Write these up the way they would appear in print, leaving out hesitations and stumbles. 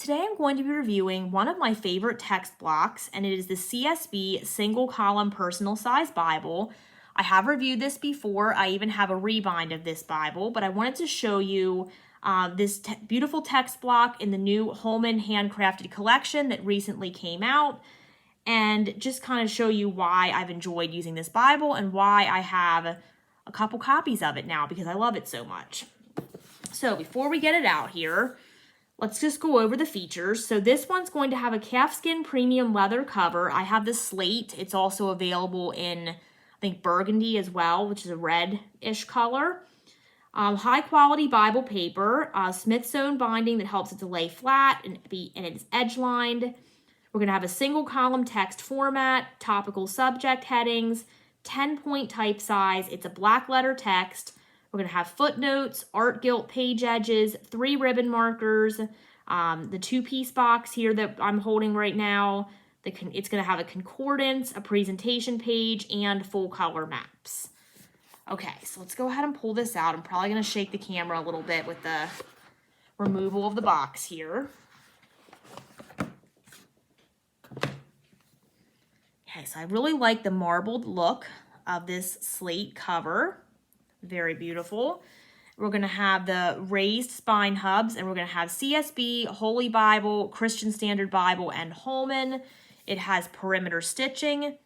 today I'm going to be reviewing one of my favorite text blocks, and it is the CSB single column personal size Bible. I have reviewed this before. I even have a rebind of this Bible, but I wanted to show you this beautiful text block in the new Holman Handcrafted collection that recently came out, and just kind of show you why I've enjoyed using this Bible and why I have a couple copies of it now because I love it so much. So before we get it out here, let's just go over the features. So this one's going to have a calfskin premium leather cover. I have the slate. It's also available in, I think, burgundy as well, which is a red-ish color. High quality Bible paper, Smith's Own binding that helps it to lay flat and it's edge lined. We're going to have a single column text format, topical subject headings, 10-point type size. It's a black letter text. We're going to have footnotes, art gilt page edges, 3 ribbon markers, the 2-piece box here that I'm holding right now. It's going to have a concordance, a presentation page, and full color maps. Okay, so let's go ahead and pull this out. I'm probably going to shake the camera a little bit with the removal of the box here. Okay, so I really like the marbled look of this slate cover. Very beautiful. We're going to have the raised spine hubs, and we're going to have CSB, Holy Bible, Christian Standard Bible, and Holman. It has perimeter stitching.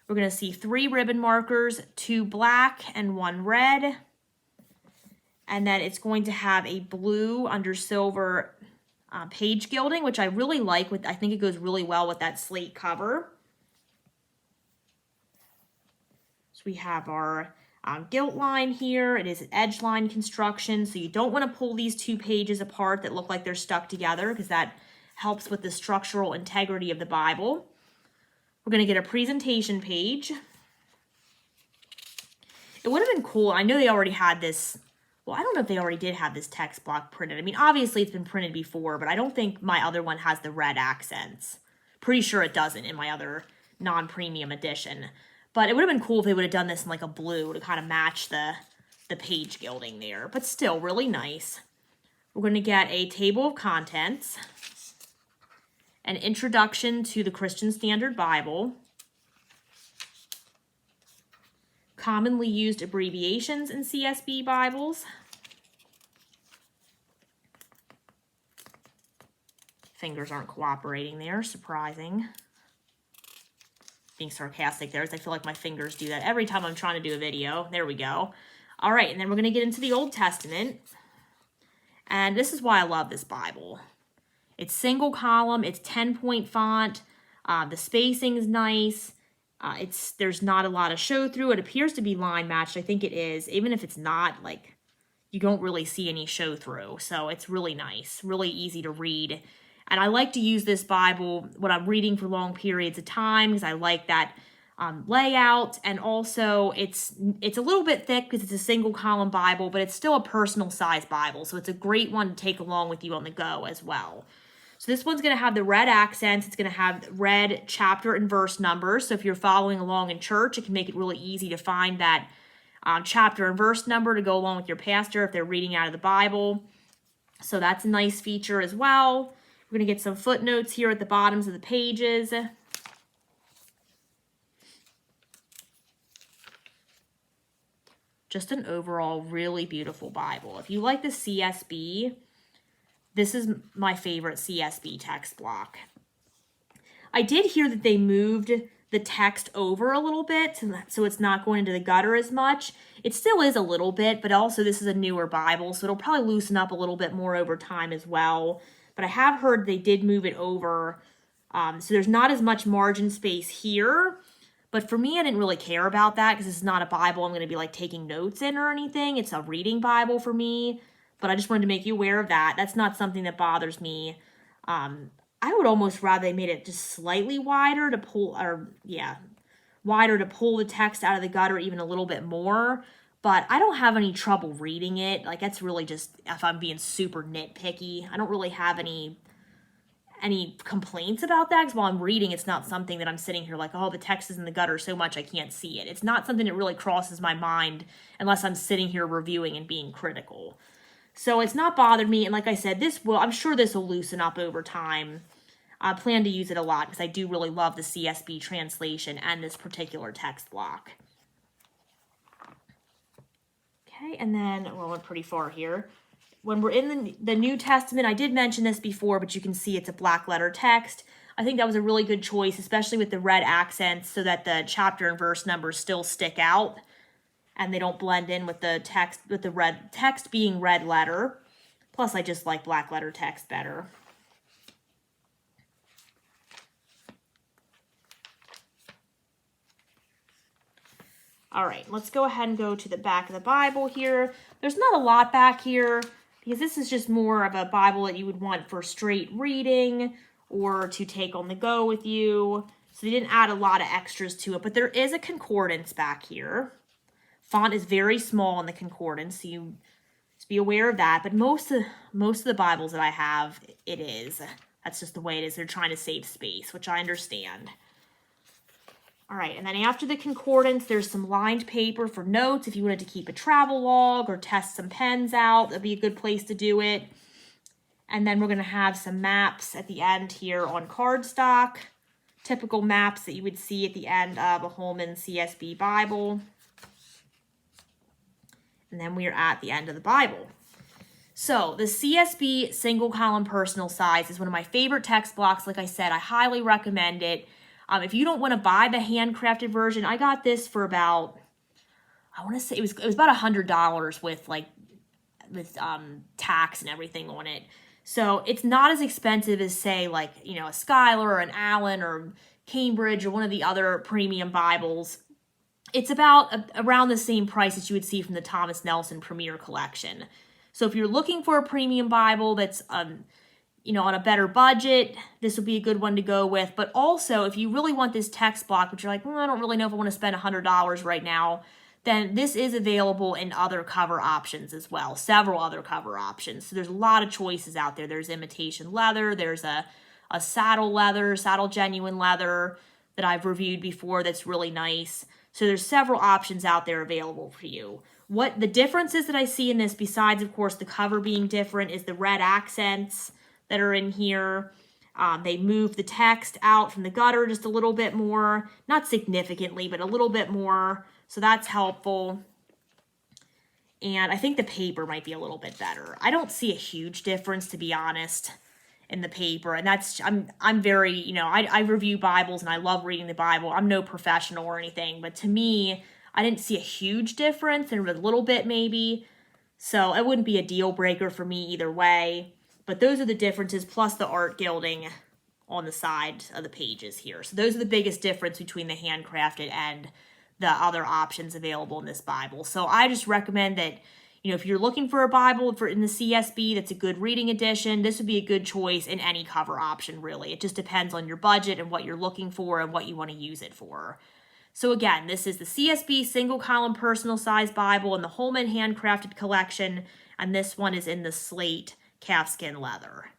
We're going to see 3 ribbon markers, 2 black and 1 red. And then it's going to have a blue under silver page gilding, which I really like. I think it goes really well with that slate cover. So we have our gilt line here. It is an edge line construction, so you don't want to pull these 2 pages apart that look like they're stuck together because that helps with the structural integrity of the Bible. We're going to get a presentation page. It would have been cool. I know they already had this. Well, I don't know if they already did have this text block printed. I mean, obviously it's been printed before, but I don't think my other one has the red accents. Pretty sure it doesn't in my other non-premium edition. But it would have been cool if they would have done this in like a blue to kind of match the page gilding there. But still, really nice. We're going to get a table of contents, an introduction to the Christian Standard Bible, commonly used abbreviations in CSB Bibles, fingers aren't cooperating there, surprising. Being sarcastic there, as I feel like my fingers do that every time I'm trying to do a video. There we go. All right, and then we're going to get into the Old Testament. And this is why I love this Bible. It's single column, it's 10-point font, the spacing is nice, there's not a lot of show through. It appears to be line matched. I think it is. Even if it's not, like, you don't really see any show through. So it's really nice, really easy to read. And I like to use this Bible when I'm reading for long periods of time because I like that layout. And also it's a little bit thick because it's a single column Bible, but it's still a personal size Bible. So it's a great one to take along with you on the go as well. So this one's going to have the red accents. It's going to have red chapter and verse numbers. So if you're following along in church, it can make it really easy to find that chapter and verse number to go along with your pastor if they're reading out of the Bible. So that's a nice feature as well. We're going to get some footnotes here at the bottoms of the pages. Just an overall really beautiful Bible. If you like the CSB, this is my favorite CSB text block. I did hear that they moved the text over a little bit so it's not going into the gutter as much. It still is a little bit, but also this is a newer Bible, so it'll probably loosen up a little bit more over time as well. But I have heard they did move it over, so there's not as much margin space here. But for me, I didn't really care about that because this is not a Bible I'm going to be like taking notes in or anything. It's a reading Bible for me. But I just wanted to make you aware of that. That's not something that bothers me. I would almost rather they made it just slightly wider to pull, wider to pull the text out of the gutter even a little bit more. But I don't have any trouble reading it. Like, that's really just if I'm being super nitpicky. I don't really have any complaints about that because while I'm reading, it's not something that I'm sitting here like, oh, the text is in the gutter so much I can't see it. It's not something that really crosses my mind unless I'm sitting here reviewing and being critical. So it's not bothered me. And like I said, I'm sure this will loosen up over time. I plan to use it a lot because I do really love the CSB translation and this particular text block. Okay, and then we're pretty far here. When we're in the New Testament, I did mention this before, but you can see it's a black letter text. I think that was a really good choice, especially with the red accents, so that the chapter and verse numbers still stick out and they don't blend in with the text, with the red text being red letter. Plus, I just like black letter text better. All right, let's go ahead and go to the back of the Bible here. There's not a lot back here because this is just more of a Bible that you would want for straight reading or to take on the go with you. So they didn't add a lot of extras to it, but there is a concordance back here. Font is very small in the concordance, so you just be aware of that. But most of the Bibles that I have, it is. That's just the way it is. They're trying to save space, which I understand. All right, and then after the concordance, there's some lined paper for notes. If you wanted to keep a travel log or test some pens out, that'd be a good place to do it. And then we're going to have some maps at the end here on cardstock. Typical maps that you would see at the end of a Holman CSB Bible. And then we are at the end of the Bible. So the CSB single column personal size is one of my favorite text blocks. Like I said, I highly recommend it. If you don't want to buy the handcrafted version, I got this for about, I want to say it was about $100 with tax and everything on it. So it's not as expensive as, say, like, you know, a Schuyler or an Allen or Cambridge or one of the other premium Bibles. It's about around the same price as you would see from the Thomas Nelson Premier Collection. So if you're looking for a premium Bible that's, you know, on a better budget, this will be a good one to go with. But also, if you really want this text block, but you're like, I don't really know if I want to spend $100 right now, then this is available in other cover options as well, several other cover options. So there's a lot of choices out there. There's imitation leather, there's a saddle leather, saddle genuine leather that I've reviewed before that's really nice. So there's several options out there available for you. What the differences that I see in this, besides, of course, the cover being different, is the red accents that are in here. They move the text out from the gutter just a little bit more, not significantly, but a little bit more. So that's helpful. And I think the paper might be a little bit better. I don't see a huge difference, to be honest, in the paper. And that's, I'm very, you know, I review Bibles and I love reading the Bible. I'm no professional or anything, but to me, I didn't see a huge difference, and a little bit maybe. So it wouldn't be a deal breaker for me either way. But those are the differences, plus the art gilding on the side of the pages here. So those are the biggest difference between the handcrafted and the other options available in this Bible. So I just recommend that, you know, if you're looking for a Bible in the CSB that's a good reading edition, this would be a good choice in any cover option, really. It just depends on your budget and what you're looking for and what you want to use it for. So again, this is the CSB single column personal size Bible in the Holman Handcrafted collection, and this one is in the slate calfskin leather.